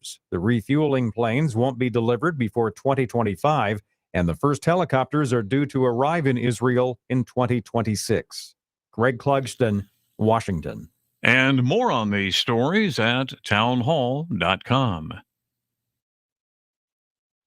helicopters. The refueling planes won't be delivered before 2025, and the first helicopters are due to arrive in Israel in 2026. Greg Clugston, Washington. And more on these stories at townhall.com.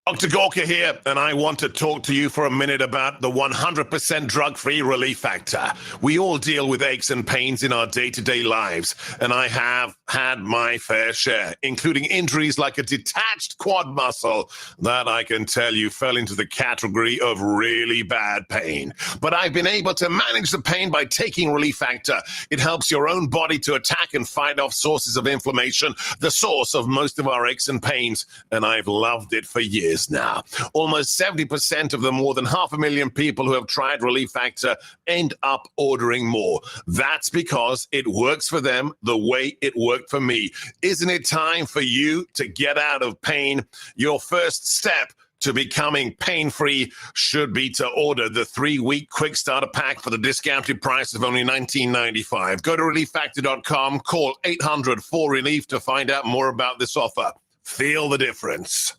Dr. Gorka here, and I want to talk to you for a minute about the 100% drug-free Relief Factor. We all deal with aches and pains in our day-to-day lives, and I have had my fair share, including injuries like a detached quad muscle that I can tell you fell into the category of really bad pain. But I've been able to manage the pain by taking Relief Factor. It helps your own body to attack and fight off sources of inflammation, the source of most of our aches and pains, and I've loved it for years now. Almost 70% of the more than 500,000 people who have tried Relief Factor end up ordering more. That's because it works for them the way it worked for me. Isn't it time for you to get out of pain? Your first step to becoming pain-free should be to order the 3-week quick starter pack for the discounted price of only $19.95. Go to relieffactor.com, call 800-4RELIEF to find out more about this offer. Feel the difference.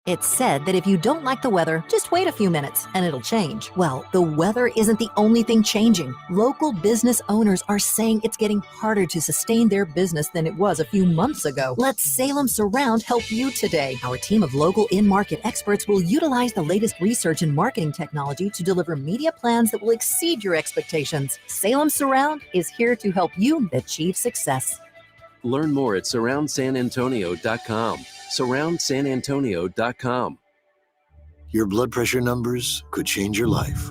It's said that if you don't like the weather, just wait a few minutes and it'll change. Well, the weather isn't the only thing changing. Local business owners are saying it's getting harder to sustain their business than it was a few months ago. Let Salem Surround help you today. Our team of local in-market experts will utilize the latest research and marketing technology to deliver media plans that will exceed your expectations. Salem Surround is here to help you achieve success. Learn more at surroundsanantonio.com. surroundsanantonio.com. Your blood pressure numbers could change your life.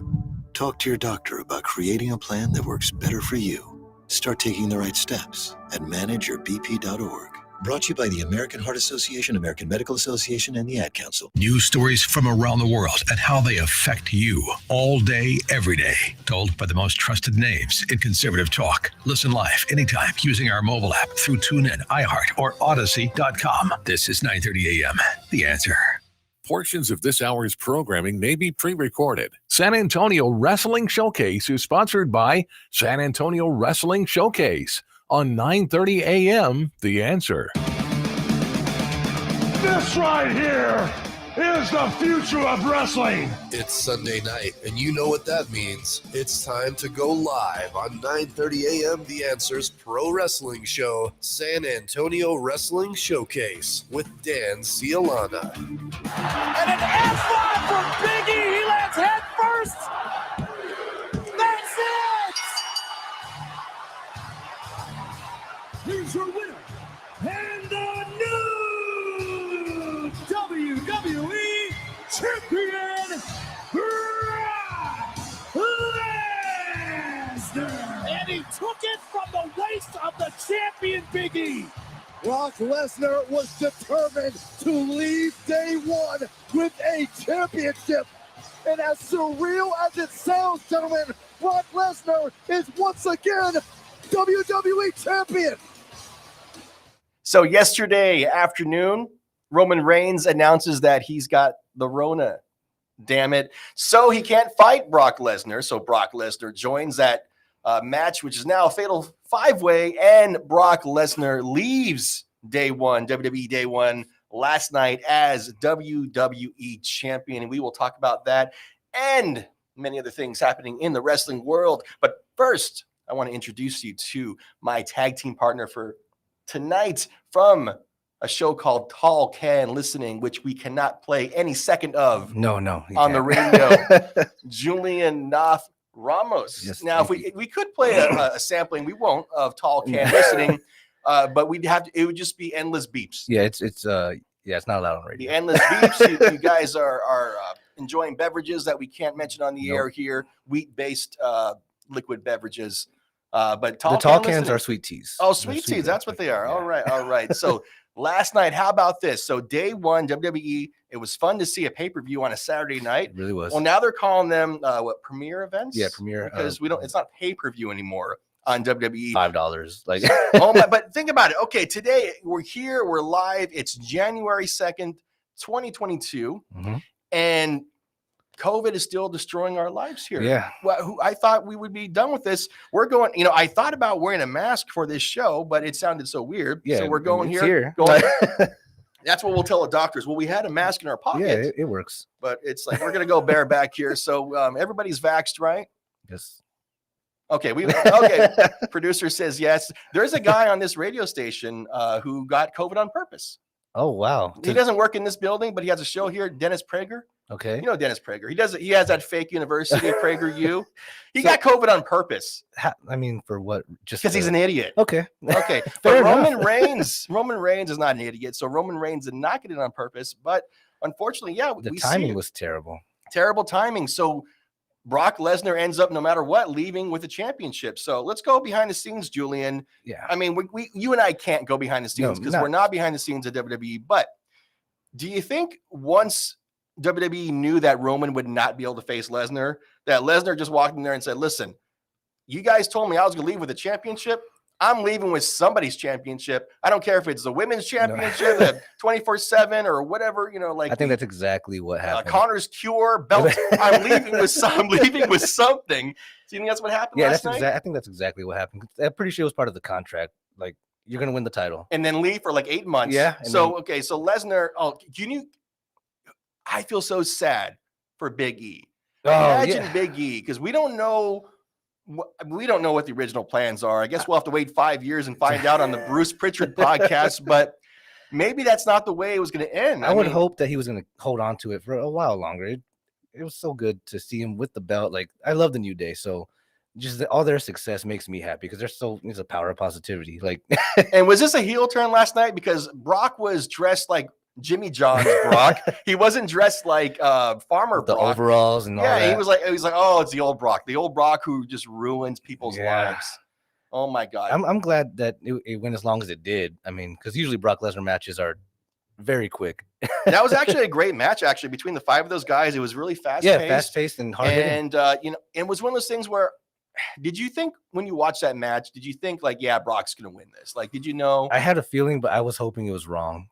Talk to your doctor about creating a plan that works better for you. Start taking the right steps at manageyourbp.org. Brought to you by the American Heart Association, American Medical Association, and the Ad Council. News stories from around the world and how they affect you all day, every day. Told by the most trusted names in conservative talk. Listen live anytime using our mobile app through TuneIn, iHeart, or Odyssey.com. This is 9:30 a.m. The Answer. Portions of this hour's programming may be pre-recorded. San Antonio Wrestling Showcase is sponsored by San Antonio Wrestling Showcase on 9:30 a.m. The Answer. This right here is the future of wrestling. It's Sunday night, and you know what that means. It's time to go live on 9:30 a.m. The Answer's pro wrestling show, San Antonio Wrestling Showcase, with Dan Cialana. And an F5 from Biggie. He lands head first. That's it. Here's your winner, and the new WWE Champion, Brock Lesnar. And he took it from the waist of the champion, Big E. Brock Lesnar was determined to leave day one with a championship. And as surreal as it sounds, gentlemen, Brock Lesnar is once again WWE Champion. So yesterday afternoon, Roman Reigns announces that he's got the Rona. Damn it. So he can't fight Brock Lesnar. So Brock Lesnar joins that match, which is now a fatal 5-way, and Brock Lesnar leaves day one, WWE day one, last night as WWE champion. And we will talk about that and many other things happening in the wrestling world. But first, I want to introduce you to my tag team partner for tonight from a show called Tall Can Listening, which we cannot play any second of on the radio. Julian Ramos. Yes, now, if we could play a sampling, we won't, of Tall Can Listening, but we'd have to. It would just be endless beeps. Yeah, it's not allowed on radio. The endless beeps. You guys are enjoying beverages that we can't mention on the air here. Wheat-based liquid beverages. But the tall cans are sweet teas. Oh, sweet teas. That's what they are. Yeah. All right. So last night, how about this? So day one, WWE, it was fun to see a pay-per-view on a Saturday night. It really was. Well, now they're calling them premiere events? Yeah, premiere. Because it's not pay-per-view anymore on WWE. $5. Like but think about it. Okay, today we're here, we're live. It's January 2nd, 2022. Mm-hmm. And COVID is still destroying our lives here. Yeah. Well, I thought we would be done with this. We're going, I thought about wearing a mask for this show, but it sounded so weird. Yeah. So we're going here. That's what we'll tell the doctors. Well, we had a mask in our pocket. Yeah, it works. But it's like we're gonna go bareback here. So everybody's vaxxed, right? Yes. Okay, okay. Producer says yes. There's a guy on this radio station who got COVID on purpose. Oh wow. He doesn't work in this building, but he has a show here. Dennis Prager. Okay. You know Dennis Prager. He has that fake university, Prager U. He got COVID on purpose. I mean, for what? Just because he's an idiot. Okay. Okay. But Roman Reigns is not an idiot. So Roman Reigns did not get it on purpose. But unfortunately, yeah, the timing was terrible. Terrible timing. So Brock Lesnar ends up, no matter what, leaving with the championship. So let's go behind the scenes, Julian. Yeah. I mean, you and I can't go behind the scenes because we're not behind the scenes at WWE. But do you think once WWE knew that Roman would not be able to face Lesnar, that Lesnar just walked in there and said, listen, you guys told me I was going to leave with a championship. I'm leaving with somebody's championship. I don't care if it's the women's championship, the 24/7 or whatever, like I think that's exactly what happened. Connor's Cure belt. I'm leaving with something. Do you think that's what happened last night? I think that's exactly what happened. I'm pretty sure it was part of the contract. Like, you're going to win the title. And then leave for like 8 months. Yeah. So Lesnar, I feel so sad for Big E. Imagine Big E, because we don't know what the original plans are. I guess we'll have to wait 5 years and find out on the Bruce Pritchard podcast, but maybe that's not the way it was going to end. I would hope that he was going to hold on to it for a while longer. It was so good to see him with the belt. Like, I love the New Day, so just all their success makes me happy because there's a power of positivity. Like, and was this a heel turn last night? Because Brock was dressed like Jimmy John's Brock. He wasn't dressed like Farmer the Brock. overalls and all that. Yeah, he was like, oh, it's the old Brock who just ruins people's lives. Oh my God. I'm glad that it went as long as it did. I mean, because usually Brock Lesnar matches are very quick. That was actually a great match, actually, between the 5 of those guys. It was really fast-paced. Yeah, fast-paced and hard hitting. And it was one of those things where, did you think when you watched that match, did you think like, yeah, Brock's gonna win this? Like, did you know? I had a feeling, but I was hoping it was wrong.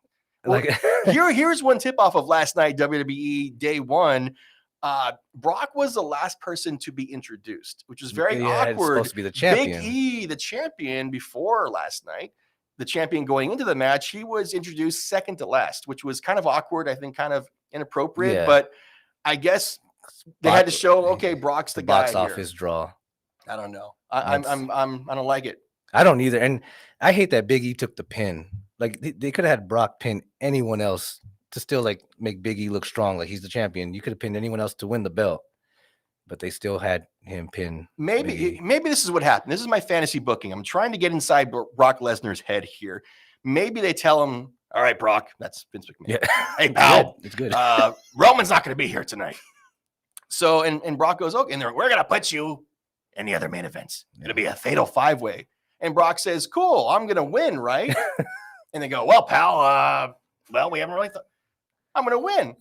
Well, here's one tip off of last night, WWE Day 1. Brock was the last person to be introduced, which was very awkward. It's supposed to be the champion. Big E, the champion before last night, the champion going into the match, he was introduced second to last, which was kind of awkward. I think kind of inappropriate, but I guess they had to show, okay, Brock's the guy. Box office draw. I don't know. I don't like it. I don't either, and I hate that Big E took the pin. Like, they could have had Brock pin anyone else to still like make Big E look strong, like he's the champion. You could have pinned anyone else to win the belt, but they still had him pin. Maybe this is what happened. This is my fantasy booking. I'm trying to get inside Brock Lesnar's head here. Maybe they tell him, all right, Brock, that's Vince McMahon. Yeah. Hey, pal, it's good. Roman's not going to be here tonight. So, and Brock goes, okay, and we're going to put you in the other main events. It'll be a fatal 5-way. And Brock says, cool, I'm going to win, right? And they go, well, pal, we haven't really thought. I'm going to win.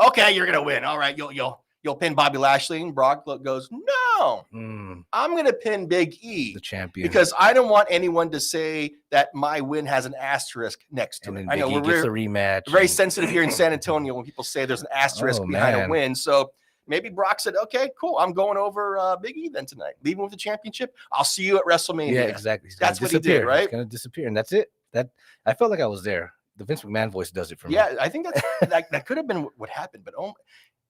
Okay, you're going to win. All right, you'll pin Bobby Lashley. And Brock goes, no, I'm going to pin Big E, the champion, because I don't want anyone to say that my win has an asterisk next to it. I know we're gets a rematch. Very sensitive here in San Antonio when people say there's an asterisk behind a win. So maybe Brock said, okay, cool, I'm going over Big E then tonight, leaving with the championship. I'll see you at WrestleMania. Yeah, exactly. That's what he did, right? He's going to disappear, and that's it. That I felt like I was there. The Vince McMahon voice does it for me. Yeah, I think that could have been what happened. But oh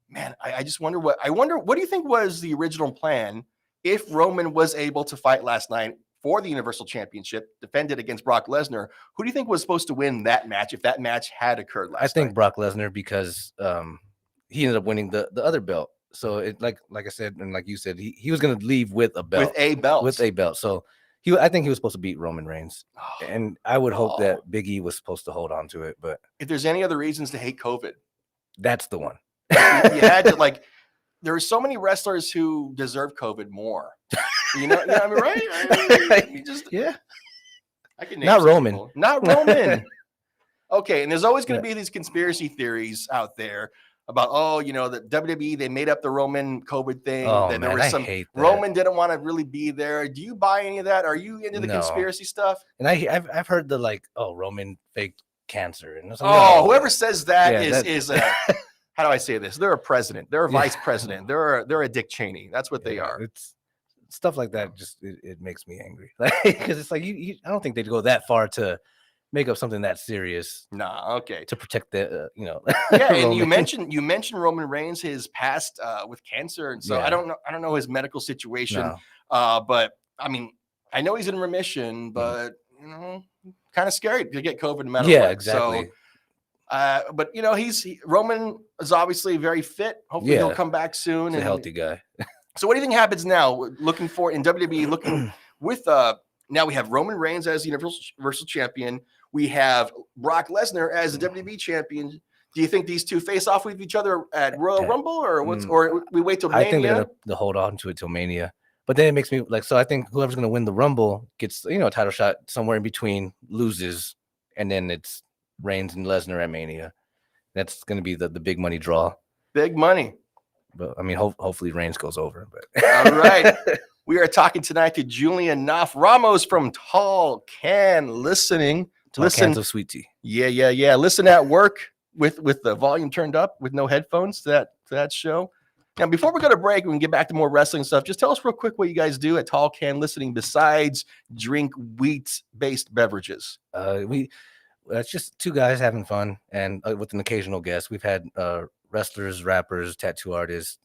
man, I just wonder what do you think was the original plan if Roman was able to fight last night for the Universal Championship, defended against Brock Lesnar? Who do you think was supposed to win that match if that match had occurred last night? I think Brock Lesnar, because he ended up winning the other belt. So it like I said, and like you said, he was going to leave with a belt. With a belt. So I think he was supposed to beat Roman Reigns, and I would hope that Big E was supposed to hold on to it. But if there's any other reasons to hate COVID, that's the one. You had to, like, there are so many wrestlers who deserve COVID more. You know I mean, right? I can name not Roman. People. Not Roman. Okay, and there's always going to be these conspiracy theories out there about, the WWE, they made up the Roman COVID thing. Oh, there was some Roman didn't want to really be there. Do you buy any of that? Are you into the conspiracy stuff? And I've heard the Roman faked cancer. And whoever says that is how do I say this? They're a president. They're a vice president. They're a Dick Cheney. That's what they are. It's stuff like that. Just it makes me angry, because it's like I don't think they'd go that far to make up something that serious. Nah, okay. To protect the, Yeah, Roman. and you mentioned Roman Reigns, his past with cancer, and so I don't know his medical situation, but I mean, I know he's in remission, but kind of scary to get COVID no matter what. Exactly. So, but Roman is obviously very fit. Hopefully he'll come back soon. He's a healthy guy. So what do you think happens now? Looking for in WWE, looking with now we have Roman Reigns as Universal Champion. We have Brock Lesnar as the WWE Champion. Do you think these two face off with each other at Royal Rumble, or or we wait till Mania? I think they're gonna hold on to it till Mania. But then it makes me so I think whoever's gonna win the Rumble gets a title shot somewhere in between, loses, and then it's Reigns and Lesnar at Mania. That's gonna be the big money draw. Big money. But I mean, hopefully Reigns goes over. But all right. We are talking tonight to Julian Ramos from Tall Can Listening. Cans of sweet tea. Yeah. Listen at work with the volume turned up with no headphones to that show. Now, before we go to break, we can get back to more wrestling stuff. Just tell us real quick what you guys do at Tall Can Listening besides drink wheat-based beverages. It's just two guys having fun and with an occasional guest. We've had wrestlers, rappers, tattoo artists,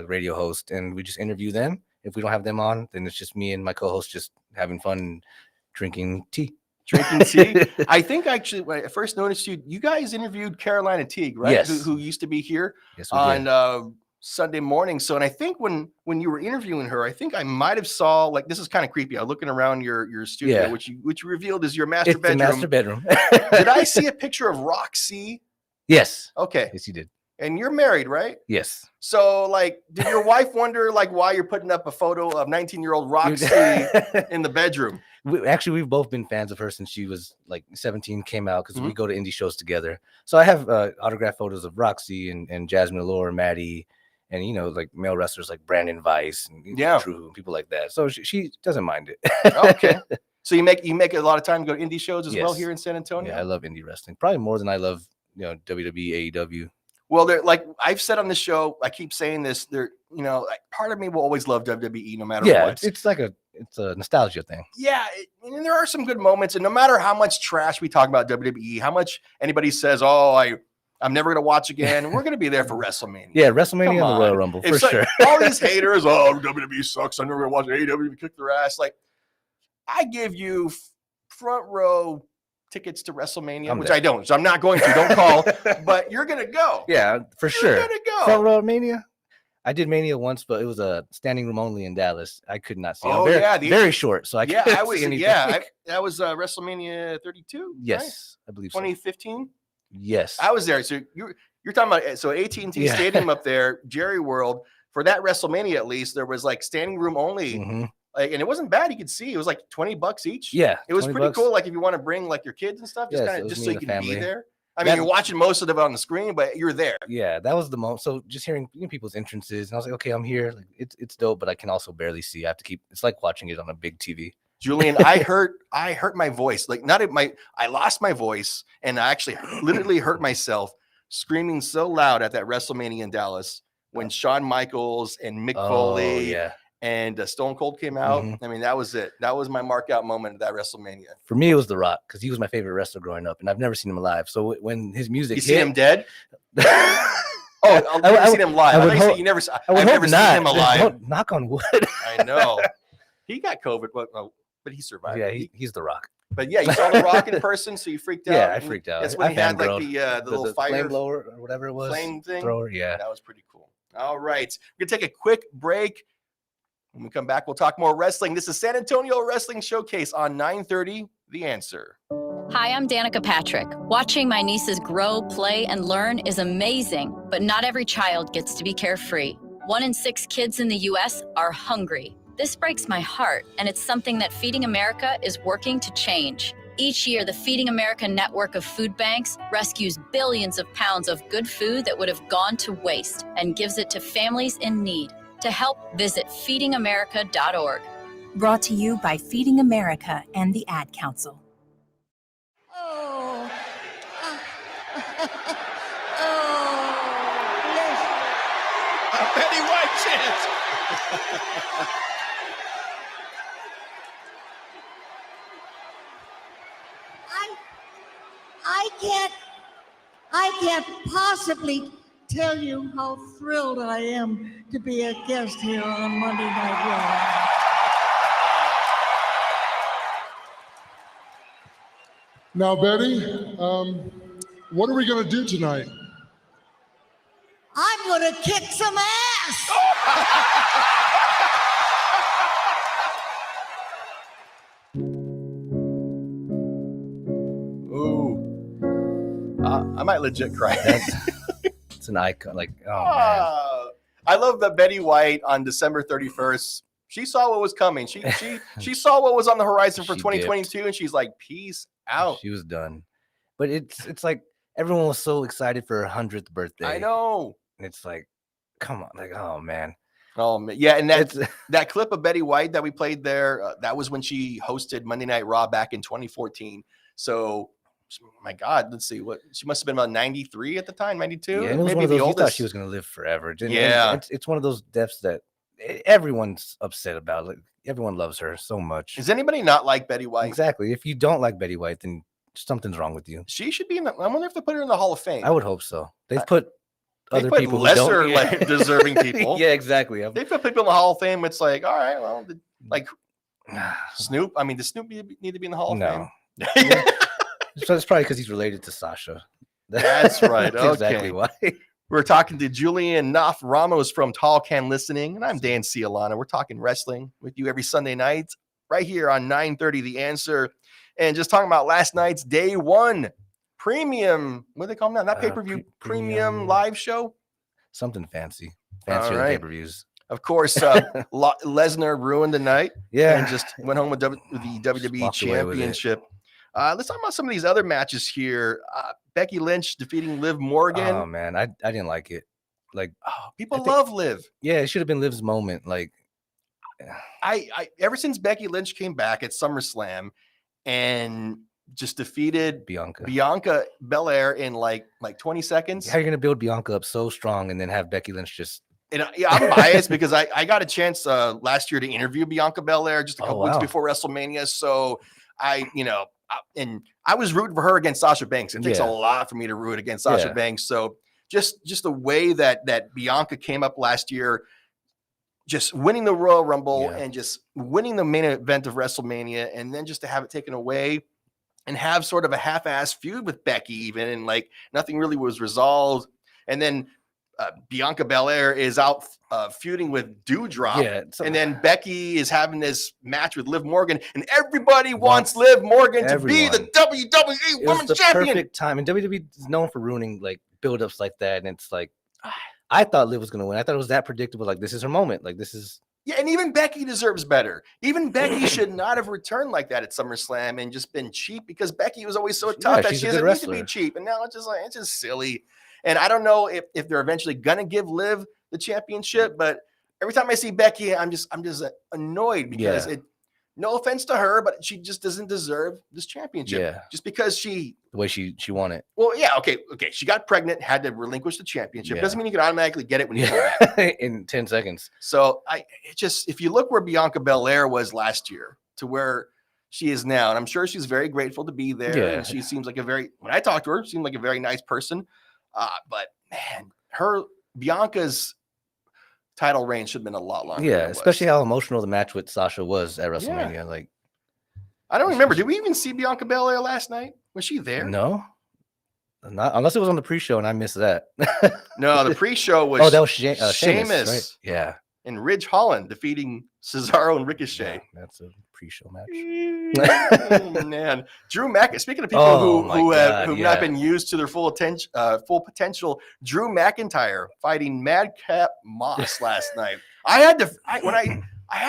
radio hosts, and we just interview them. If we don't have them on, then it's just me and my co-host just having fun and drinking tea. I think actually when I first noticed you guys interviewed Carolina Teague, right? Yes. Who used to be here on Sunday morning. So, and I think when you were interviewing her, I think I might have saw, like, this is kind of creepy. I'm looking around your studio, which you revealed is your master bedroom. The master bedroom. Did I see a picture of Roxy? Yes. Okay. Yes, you did. And you're married, right? Yes. So, like, did your wife wonder, like, why you're putting up a photo of 19-year-old Roxy in the bedroom? We've both been fans of her since she was like 17, came out because we go to indie shows together. So I have autographed photos of Roxy and Jasmine Allure, Maddie, and like male wrestlers like Brandon Weiss and Drew and people like that. So she doesn't mind it. Okay. So you make a lot of time to go to indie shows as well here in San Antonio? Yeah, I love indie wrestling. Probably more than I love WWE, AEW. Well, they're like I've said on the show, I keep saying this. They're like part of me will always love WWE no matter what. It's a nostalgia thing. Yeah, and there are some good moments, and no matter how much trash we talk about WWE, how much anybody says, "Oh, I'm never gonna watch again," we're gonna be there for WrestleMania. Yeah, WrestleMania and the Royal Rumble for sure. All these haters, WWE sucks. I'm never gonna watch AEW kick their ass. Like, I give you front row tickets to WrestleMania, which I don't, so I'm not going to. Don't call, but you're gonna go. Yeah, for sure. You're gonna go. Front row Mania. I did Mania once, but it was a standing room only in Dallas. I could not see. Very short, so I couldn't see anything. That was WrestleMania 32. Yes, right? I believe 2015. Yes, I was there. So you're talking about AT&T Stadium up there, Jerry World. For that WrestleMania, at least there was like standing room only. Like, and it wasn't bad. You could see it was like $20 each. Yeah, it was pretty cool. Like if you want to bring like your kids and stuff, just so you can be there. I mean, you're watching most of it on the screen, but you're there. Yeah, that was the most. So just hearing people's entrances, and I was like, okay, I'm here. Like it's dope, but I can also barely see. I have to keep. It's like watching it on a big TV. Julian, I hurt my voice. Like I lost my voice, and I actually literally hurt myself screaming so loud at that WrestleMania in Dallas when Shawn Michaels and Mick Foley and Stone Cold came out. I mean, that was it. That was my mark out moment of that WrestleMania. For me, it was The Rock because he was my favorite wrestler growing up, and I've never seen him live. So when his music, you see him dead? I've never seen him live. I've never seen him alive. Knock on wood. I know. He got COVID, but he survived. Yeah, he's The Rock. But yeah, you saw The Rock in person, so you freaked out. Yeah, I freaked out. That's when he had like the little fire flame blower or whatever it was. Flame thing. Thrower, yeah. That was pretty cool. All right. We're going to take a quick break. When we come back, we'll talk more wrestling. This is San Antonio Wrestling Showcase on 930 The Answer. Hi, I'm Danica Patrick. Watching my nieces grow, play, and learn is amazing, but not every child gets to be carefree. 1 in 6 kids in the U.S. are hungry. This breaks my heart, and it's something that Feeding America is working to change. Each year, the Feeding America network of food banks rescues billions of pounds of good food that would have gone to waste and gives it to families in need. To help, visit feedingamerica.org. Brought to you by Feeding America and the Ad Council. Betty White chance. I can't possibly tell you how thrilled I am to be a guest here on Monday Night Raw. Now, Betty, what are we going to do tonight? I'm going to kick some ass. Ooh. I might legit cry. It's an icon. Like, oh man. I love that Betty White on December 31st. She saw what was coming. She saw what was on the horizon for 2022, and she's like, "Peace out." She was done. But it's like everyone was so excited for her 100th birthday. I know. And it's like, come on, like, oh man. Oh man, yeah, and that clip of Betty White that we played there, that was when she hosted Monday Night Raw back in 2014. So, my God, let's see, what she must have been about 93 at the time, 92. Yeah, and it was maybe one of those, the you oldest. thought she was going to live forever. Yeah, it's one of those deaths that everyone's upset about. Like, everyone loves her so much. Does anybody not like Betty White? Exactly. If you don't like Betty White, then something's wrong with you. She should be in the. I wonder if they put her in the Hall of Fame. I would hope so. They've put other put people lesser who don't, like deserving people. Yeah, exactly. They put people in the Hall of Fame. It's like, all right, well, like Snoop. I mean, does Snoop need to be in the Hall of Fame? No. So it's probably because he's related to Sasha. That's right. That's exactly why. We're talking to Julian Ramos from Tall Can Listening, and I'm Dan Cialana. We're talking wrestling with you every Sunday night right here on 9:30 The Answer. And just talking about last night's day one premium, what do they call them now? Not pay-per-view, premium live show? Something fancy. Fancier than pay-per-views. Of course, Lesnar ruined the night. Yeah. And just went home with the WWE Championship. Let's talk about some of these other matches here. Becky Lynch defeating Liv Morgan. Oh man, I didn't like it. Like, people love Liv. Yeah, it should have been Liv's moment. Like, I ever since Becky Lynch came back at SummerSlam and just defeated Bianca Belair in like 20 seconds. How are you gonna build Bianca up so strong and then have Becky Lynch just? And I'm biased because I got a chance last year to interview Bianca Belair just a couple weeks before WrestleMania. So and I was rooting for her against Sasha Banks. It takes a lot for me to root against Sasha Banks. So just the way that Bianca came up last year, just winning the Royal Rumble and just winning the main event of WrestleMania, and then just to have it taken away and have sort of a half-ass feud with Becky even, and like nothing really was resolved. And then Bianca Belair is out feuding with Doudrop, and then Becky is having this match with Liv Morgan, and everybody wants Liv Morgan to be the WWE Women's Champion. Perfect time, and WWE is known for ruining like build-ups like that, and it's like I thought Liv was going to win. I thought it was that predictable. Like, this is her moment. Like, this is. Yeah, and even Becky deserves better. Even Becky should not have returned like that at SummerSlam and just been cheap, because Becky was always so tough that she doesn't need to be cheap. And now it's just silly. And I don't know if they're eventually gonna give Liv the championship, but every time I see Becky, I'm just annoyed because no offense to her, but she just doesn't deserve this championship. Yeah. Just because the way she won it. Well, yeah, okay. She got pregnant, had to relinquish the championship. Yeah. Doesn't mean you can automatically get it when you come back. In 10 seconds. So if you look where Bianca Belair was last year to where she is now, and I'm sure she's very grateful to be there. Yeah. And she seems like when I talked to her, seemed like a very nice person. But man, Bianca's title reign should have been a lot longer. Yeah, especially how emotional the match with Sasha was at WrestleMania. Yeah. Like, I don't remember. Did we even see Bianca Belair last night? Was she there? No, not unless it was on the pre-show and I missed that. No, the pre-show was that was Sheamus, right? Yeah, and Ridge Holland defeating Cesaro and Ricochet. Yeah, that's a pre-show match. Oh, man, Drew McIntyre. Speaking of people who have not been used to their full potential, Drew McIntyre fighting Madcap Moss last night. I had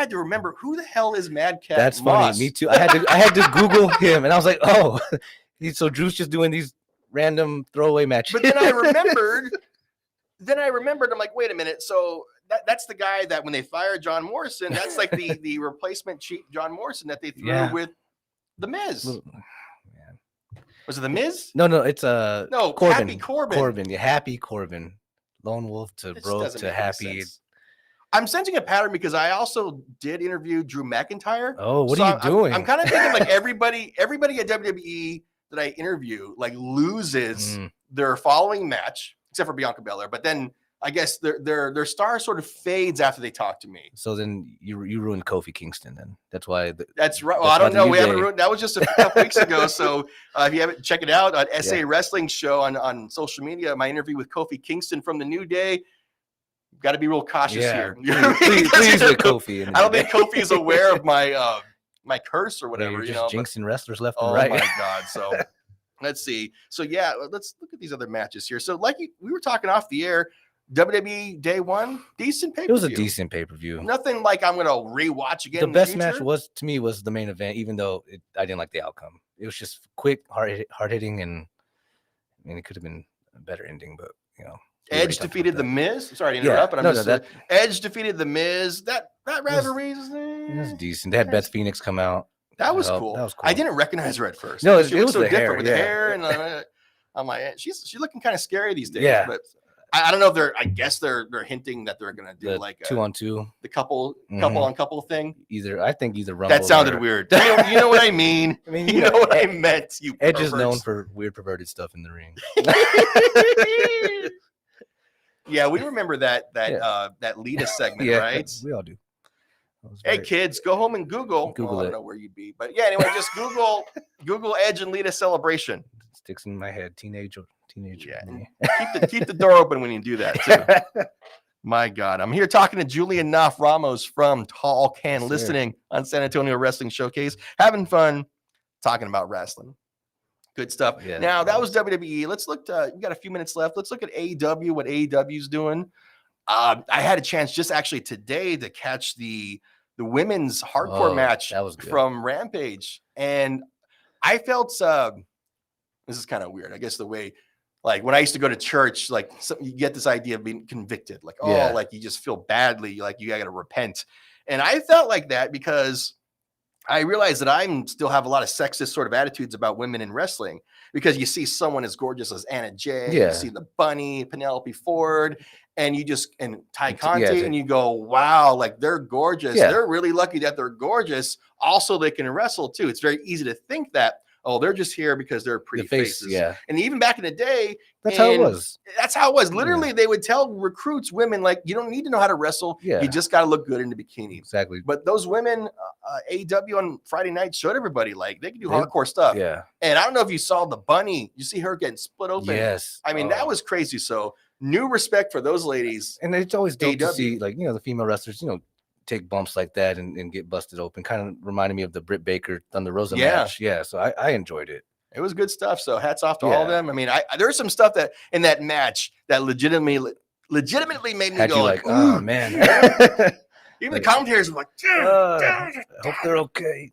to remember, who the hell is Madcap That's Moss? funny. Me too. I had to Google him, and I was like, oh, so Drew's just doing these random throwaway matches. But then I remembered. I'm like, wait a minute. So that's the guy that when they fired John Morrison, that's like the replacement cheap John Morrison that they threw with The Miz. Was it The Miz? No, it's Corbin. Happy Corbin. Yeah, Happy Corbin. Lone Wolf to Brogue to Happy. I'm sensing a pattern because I also did interview Drew McIntyre. Oh, what are you doing? I'm kind of thinking like everybody at WWE that I interview like loses their following match, except for Bianca Belair, but then I guess their star sort of fades after they talk to me. So then you ruined Kofi Kingston. Then that's why. That's right. Well, I don't know. We haven't ruined. That was just a couple weeks ago. So if you haven't, check it out on SA Wrestling Show on social media. My interview with Kofi Kingston from the New Day. Got to be real cautious here. Please with Kofi. I don't think Kofi is aware of my my curse or whatever. You're just jinxing wrestlers left and right. Oh my God! So let's see. So yeah, let's look at these other matches here. So like we were talking off the air. WWE Day One, decent pay-per-view. It was a decent pay-per-view. Nothing like I'm gonna rewatch again. The best match was the main event, even though I didn't like the outcome. It was just quick, hard hitting, and I mean it could have been a better ending, but Edge defeated The Miz. Sorry to interrupt, but Edge defeated The Miz. That rivalry was decent. They had Beth Phoenix come out. That was cool. I didn't recognize her at first. No, she was so different with the hair, and I'm like, she's looking kind of scary these days. Yeah, but I don't know if I guess they're hinting that they're gonna do like 2-on-2, the couple on couple thing. I think either Rumble. That sounded weird. You know what I mean? I mean, you know what I meant. You Edge is known for weird, perverted stuff in the ring. Yeah, we remember that Lita segment, right? We all do. Hey kids, go home and Google. I don't know where you'd be, but yeah. Anyway, just Google Edge and Lita celebration. It sticks in my head. Teenager. Yeah, keep the door open when you do that too. My God, I'm here talking to Julian Ramos from Tall Can Listening on San Antonio Wrestling Showcase, having fun talking about wrestling. Good stuff. Yeah, now that was WWE. Let's look. We got a few minutes left. Let's look at AEW. What AEW's doing. I had a chance just actually today to catch the women's hardcore match from Rampage, and I felt this is kind of weird. I guess the way. Like when I used to go to church, like you get this idea of being convicted, like, like you just feel badly, like you got to repent. And I felt like that because I realized that I still have a lot of sexist sort of attitudes about women in wrestling because you see someone as gorgeous as Anna Jay, you see the Bunny, Penelope Ford, and Ty Conti, and you go, wow, like they're gorgeous. Yeah. They're really lucky that they're gorgeous. Also, they can wrestle too. It's very easy to think that. Oh, they're just here because they're pretty faces. Yeah. And even back in the day, that's how it was. That's how it was. Literally, they would tell recruits, women, like, you don't need to know how to wrestle. Yeah. You just got to look good in the bikini. Exactly. But those women, AEW on Friday night showed everybody, like, they can do hardcore stuff. Yeah. And I don't know if you saw the Bunny. You see her getting split open. Yes. I mean, that was crazy. So new respect for those ladies. And it's always dope to see, like, the female wrestlers, take bumps like that and get busted open. Kind of reminded me of the Britt Baker Thunder Rosa match. Yeah, so I enjoyed it. It was good stuff. So hats off to all of them. I mean, there's some stuff that in that match that legitimately made me go like, oh man. Even the commentators were like, I hope they're okay.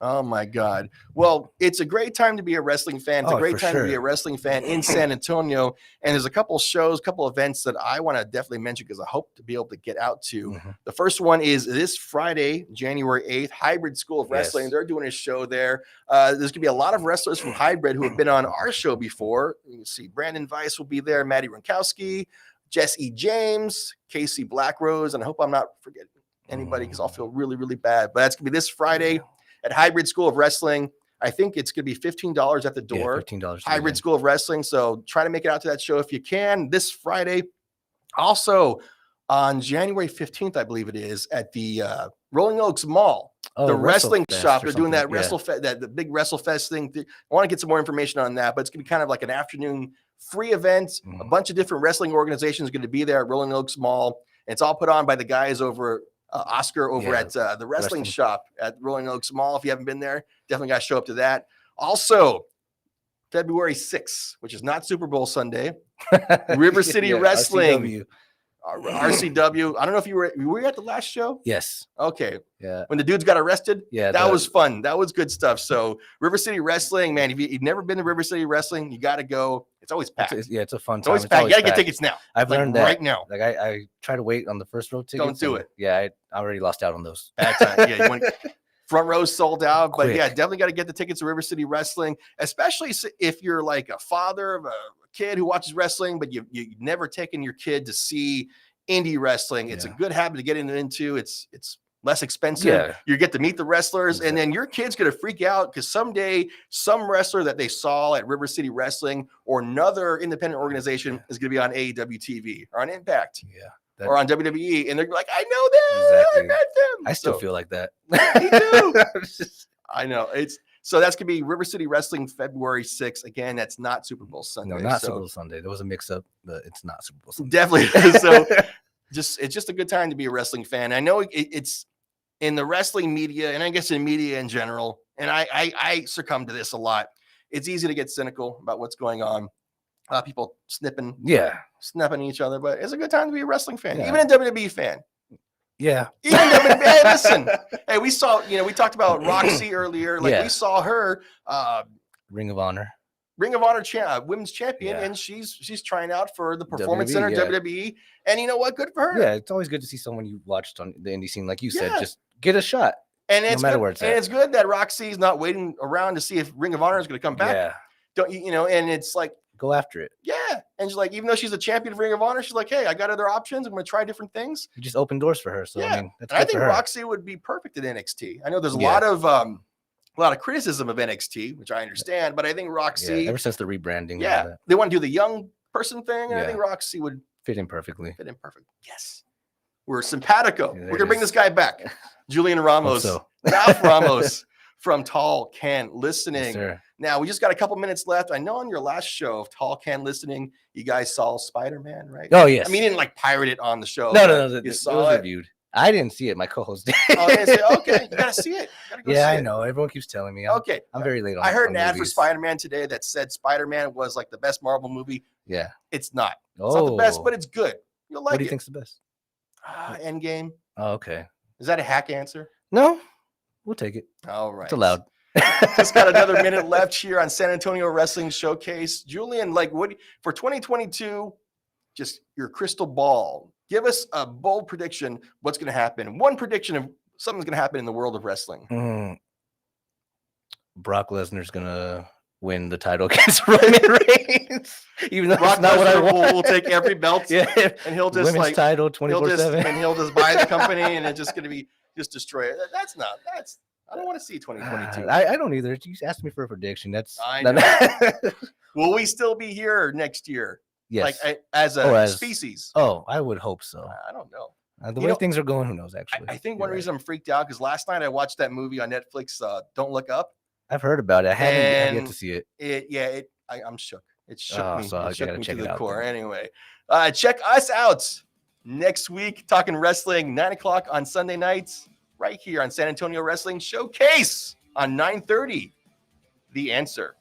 Oh my God. Well, it's a great time to be a wrestling fan. It's a great time to be a wrestling fan in San Antonio. And there's a couple shows, couple events that I want to definitely mention because I hope to be able to get out to. Mm-hmm. The first one is this Friday, January 8th, Hybrid School of Wrestling. Yes. They're doing a show there. There's going to be a lot of wrestlers from Hybrid who have been on our show before. You can see Brandon Weiss will be there, Maddie Ronkowski, Jess E. James, Casey Blackrose, and I hope I'm not forgetting anybody because I'll feel really, really bad. But that's going to be this Friday at Hybrid School of Wrestling. I think it's going to be $15 at the door. Yeah, $15. Hybrid School of Wrestling. So try to make it out to that show if you can this Friday. Also on January 15th, I believe it is, at the Rolling Oaks Mall, the wrestling shop. They're doing that the big WrestleFest thing. I want to get some more information on that, but it's going to be kind of like an afternoon free event. Mm-hmm. A bunch of different wrestling organizations are going to be there at Rolling Oaks Mall. And it's all put on by the guys over Oscar over at the wrestling shop at Rolling Oaks Mall. If you haven't been there, definitely got to show up to that. Also, February 6th, which is not Super Bowl Sunday, River City Wrestling. RCW. I don't know if were you at the last show? Yes. Okay. Yeah. When the dudes got arrested? Yeah. That was fun. That was good stuff. So River City Wrestling, man, if you've never been to River City Wrestling, you got to go. It's always packed. It's a fun time. It's always packed. You got to get tickets now. I've learned that right now. Like I try to wait on the first row tickets. Don't do it. Yeah. I already lost out on those. Bad time. Yeah. You want front row sold out, but yeah, definitely got to get the tickets to River City Wrestling, especially if you're like a father of a kid who watches wrestling, but you've never taken your kid to see indie wrestling. It's a good habit to get into. It's less expensive. Yeah. You get to meet the wrestlers, and then your kid's going to freak out because someday some wrestler that they saw at River City Wrestling or another independent organization is going to be on AEW TV or on Impact. Yeah. Or on WWE, and they're like, I know them. Exactly. I met them. I still feel like that. Me too. I know. So that's going to be River City Wrestling February 6th. Again, that's not Super Bowl Sunday. No, not Super Bowl Sunday. There was a mix-up, but it's not Super Bowl Sunday. Definitely. So it's just a good time to be a wrestling fan. I know it's in the wrestling media, and I guess in media in general, and I succumb to this a lot. It's easy to get cynical about what's going on. A lot of people snapping each other, but it's a good time to be a wrestling fan, even a WWE fan. Yeah. Even WWE. Hey, listen. Hey, we saw, we talked about Roxy earlier. Like we saw her Ring of Honor women's champion, and she's trying out for the Performance Center, WWE. And you know what? Good for her. Yeah, it's always good to see someone you watched on the indie scene, like you said, just get a shot. And no matter where it's at. It's good that Roxy's not waiting around to see if Ring of Honor is going to come back. Yeah. Don't and it's like, go after it. Yeah. And she's like, even though she's a champion of Ring of Honor, she's like, hey, I got other options. I'm going to try different things. You just open doors for her. So yeah. I mean, that's I think Roxy would be perfect at NXT. I know there's a lot of criticism of NXT, which I understand, but I think Roxy, ever since the rebranding, they want to do the young person thing, and I think Roxy would fit in perfectly. Yes. We're simpatico. We're gonna bring this guy back. Julian Ramos, Ralph Ramos from Tall Can Listening. Yes, now we just got a couple minutes left. I know on your last show of Tall Can Listening, you guys saw Spider-Man, right? Oh yes. I mean, you didn't like pirate it on the show. No. You It saw was it. reviewed. I didn't see it. My co-host did. Okay, you gotta see it. I know. Everyone keeps telling me. I'm very late on. I heard an ad for movies. Spider-Man today that said Spider-Man was like the best Marvel movie. Yeah, it's not. It's not the best, but it's good. You'll like it. What do you think's the best? Endgame. Oh, okay. Is that a hack answer? No, we'll take it. All right. It's allowed. Just got another minute left here on San Antonio Wrestling Showcase. Julian, like, what for 2022? Just your crystal ball. Give us a bold prediction. What's going to happen? One prediction of something's going to happen in the world of wrestling. Brock Lesnar's going to win the title against Roman Reigns. Even though Brock that's not what I want. will take every belt. And he'll just women's title 24/7. And he'll just buy the company, and it's just going to be just destroy it. I don't want to see 2022. I don't either. You asked me for a prediction. I know. Will we still be here next year? Yes. Like as a species. Oh, I would hope so. I don't know. The way things are going, who knows, actually. I think one reason I'm freaked out because last night I watched that movie on Netflix, Don't Look Up. I've heard about it. I haven't yet to see it. I'm shook. It shook me. So it shook gotta me check to it the out core. then. Anyway, check us out next week, talking wrestling, 9:00 on Sunday nights, right here on San Antonio Wrestling Showcase on 9:30. The Answer.